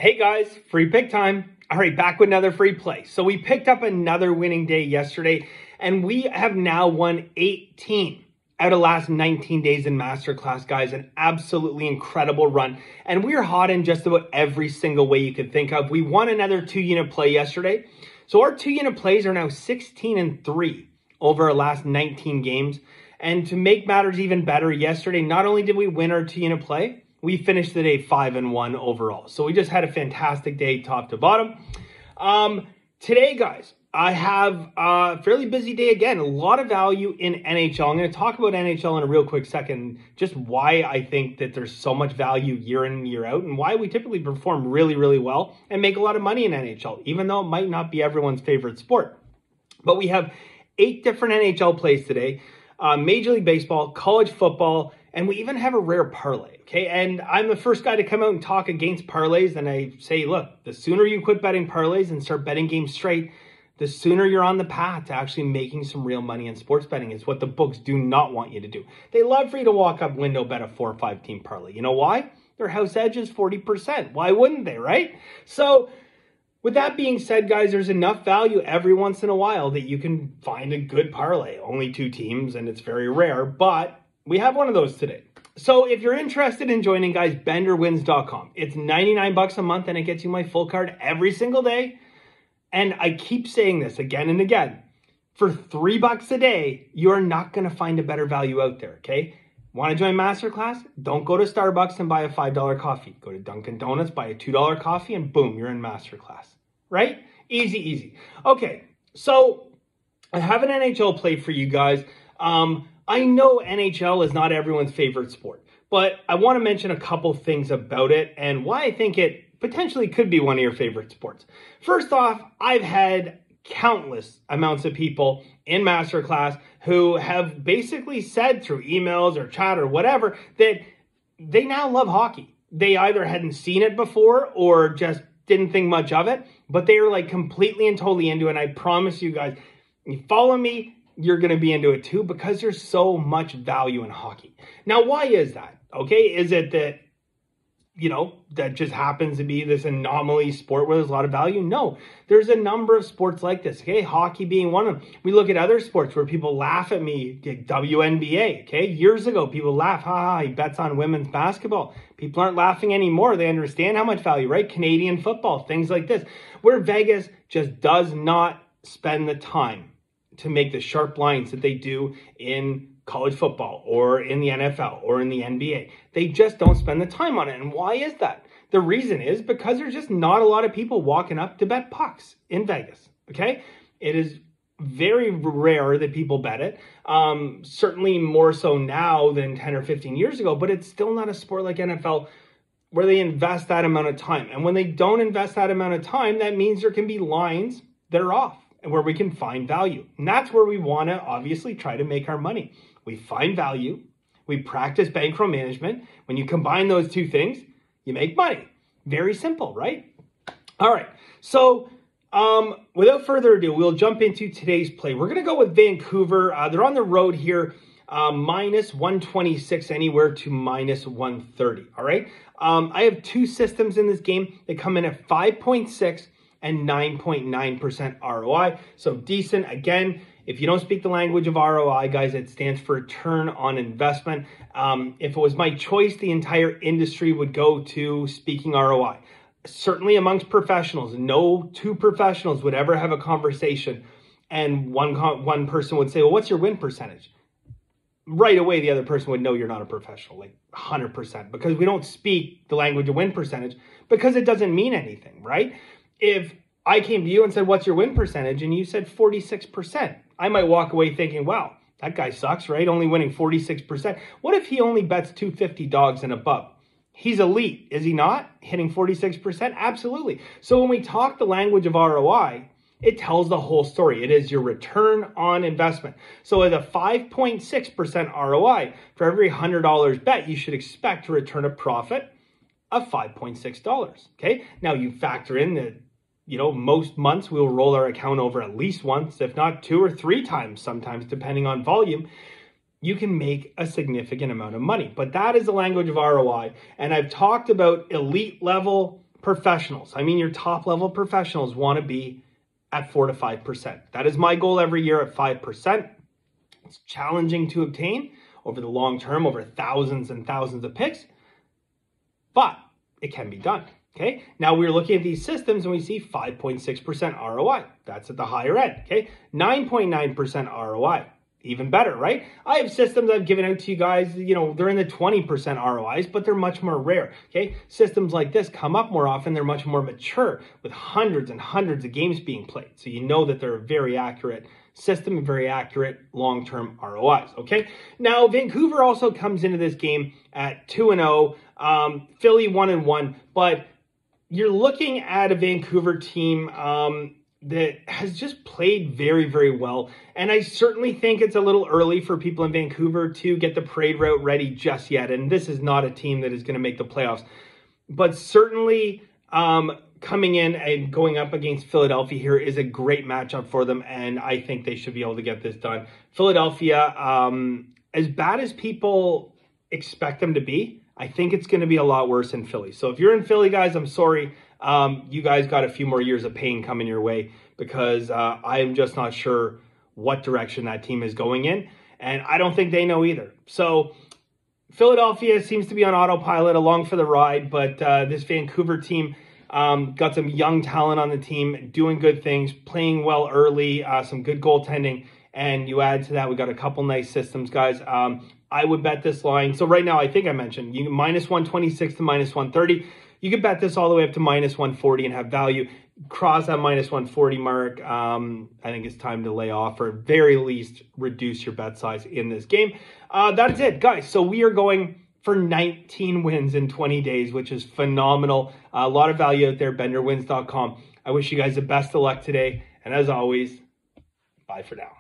Hey guys, free pick time. All right, back with another free play. So we picked up another winning day yesterday, and we have now won 18 out of the last 19 days in Masterclass, guys. An absolutely incredible run. And we're hot in just about every single way you could think of. We won another 2-unit play yesterday. So our 2-unit plays are now 16-3 over our last 19 games. And to make matters even better, yesterday, not only did we win our 2-unit play, we finished the day 5-1 overall. So we just had a fantastic day top to bottom. Today, guys, I have a fairly busy day again. A lot of value in NHL. I'm going to talk about NHL in a real quick second, just why I think that there's so much value year in and year out and why we typically perform really, really well and make a lot of money in NHL, even though it might not be everyone's favorite sport. But we have 8 different NHL plays today, Major League Baseball, college football, and we even have a rare parlay, okay? And I'm the first guy to come out and talk against parlays, and I say, look, the sooner you quit betting parlays and start betting games straight, the sooner you're on the path to actually making some real money in sports betting. Is what the books do not want you to do. They love for you to walk up window bet a 4 or 5 team parlay. You know why? Their house edge is 40%. Why wouldn't they, right? So with that being said, guys, there's enough value every once in a while that you can find a good parlay. Only 2 teams, and it's very rare, but we have one of those today. So if you're interested in joining, guys, benderwins.com. It's $99 a month, and it gets you my full card every single day. And I keep saying this again and again. For $3 a day, you're not going to find a better value out there, okay? Want to join Masterclass? Don't go to Starbucks and buy a $5 coffee. Go to Dunkin' Donuts, buy a $2 coffee, and boom, you're in Masterclass, right? Easy, easy. Okay, so I have an NHL play for you guys. I know NHL is not everyone's favorite sport, but I want to mention a couple things about it and why I think it potentially could be one of your favorite sports. First off, I've had countless amounts of people in Masterclass who have basically said through emails or chat or whatever that they now love hockey. They either hadn't seen it before or just didn't think much of it, but they are like completely and totally into it. And I promise you guys, you follow me, you're going to be into it too, because there's so much value in hockey. Now, why is that? Okay, is it that, that just happens to be this anomaly sport where there's a lot of value? No, there's a number of sports like this, okay? Hockey being one of them. We look at other sports where people laugh at me, WNBA, okay? Years ago, people laugh, he bets on women's basketball. People aren't laughing anymore. They understand how much value, right? Canadian football, things like this, where Vegas just does not spend the time to make the sharp lines that they do in college football or in the NFL or in the NBA. They just don't spend the time on it. And why is that? The reason is because there's just not a lot of people walking up to bet pucks in Vegas, okay? It is very rare that people bet it. Certainly more so now than 10 or 15 years ago, but it's still not a sport like NFL where they invest that amount of time. And when they don't invest that amount of time, that means there can be lines that are off and where we can find value. And that's where we want to obviously try to make our money. We find value, we practice bankroll management. When you combine those two things, you make money. Very simple, right? All right, so without further ado, we'll jump into today's play. We're gonna go with Vancouver. They're on the road here, minus 126 anywhere to minus 130, all right? I have 2 systems in this game. They come in at 5.6 and 9.9% ROI. So decent. Again, if you don't speak the language of ROI, guys, it stands for return on investment. If it was my choice, the entire industry would go to speaking ROI. Certainly amongst professionals, no 2 professionals would ever have a conversation and one person would say, well, what's your win percentage? Right away, the other person would know you're not a professional, like 100%, because we don't speak the language of win percentage because it doesn't mean anything, right? If I came to you and said, what's your win percentage? And you said 46%. I might walk away thinking, wow, that guy sucks, right? Only winning 46%. What if he only bets 250 dogs and above? He's elite, is he not? Hitting 46%? Absolutely. So when we talk the language of ROI, it tells the whole story. It is your return on investment. So at a 5.6% ROI, for every $100 bet, you should expect to return a profit of $5.6, okay? Now you factor in the most months we'll roll our account over at least once, if not 2 or 3 times sometimes, depending on volume. You can make a significant amount of money. But that is the language of ROI. And I've talked about elite level professionals, I mean your top level professionals, want to be at 4 to 5%. That is my goal every year at 5%. It's challenging to obtain over the long term, over thousands and thousands of picks, but it can be done. Okay, now we're looking at these systems and we see 5.6% ROI. That's at the higher end. Okay, 9.9% ROI. Even better, right? I have systems I've given out to you guys, you know, they're in the 20% ROIs, but they're much more rare. Okay, systems like this come up more often. They're much more mature with hundreds and hundreds of games being played. So you know that they're a very accurate system and very accurate long-term ROIs. Okay, now Vancouver also comes into this game at 2-0, Philly 1-1, but you're looking at a Vancouver team that has just played very, very well. And I certainly think it's a little early for people in Vancouver to get the parade route ready just yet. And this is not a team that is going to make the playoffs. But certainly coming in and going up against Philadelphia here is a great matchup for them. And I think they should be able to get this done. Philadelphia, as bad as people expect them to be, I think it's going to be a lot worse in Philly. So if you're in Philly, guys, I'm sorry. You guys got a few more years of pain coming your way because I am just not sure what direction that team is going in. And I don't think they know either. So Philadelphia seems to be on autopilot along for the ride. But this Vancouver team got some young talent on the team, doing good things, playing well early, some good goaltending. And you add to that, we got a couple nice systems, guys. I would bet this line. So right now, I think I mentioned you minus 126 to minus 130. You could bet this all the way up to minus 140 and have value. Cross that minus 140 mark. I think it's time to lay off, or at very least reduce your bet size in this game. That is it, guys. So we are going for 19 wins in 20 days, which is phenomenal. A lot of value out there, benderwins.com. I wish you guys the best of luck today. And as always, bye for now.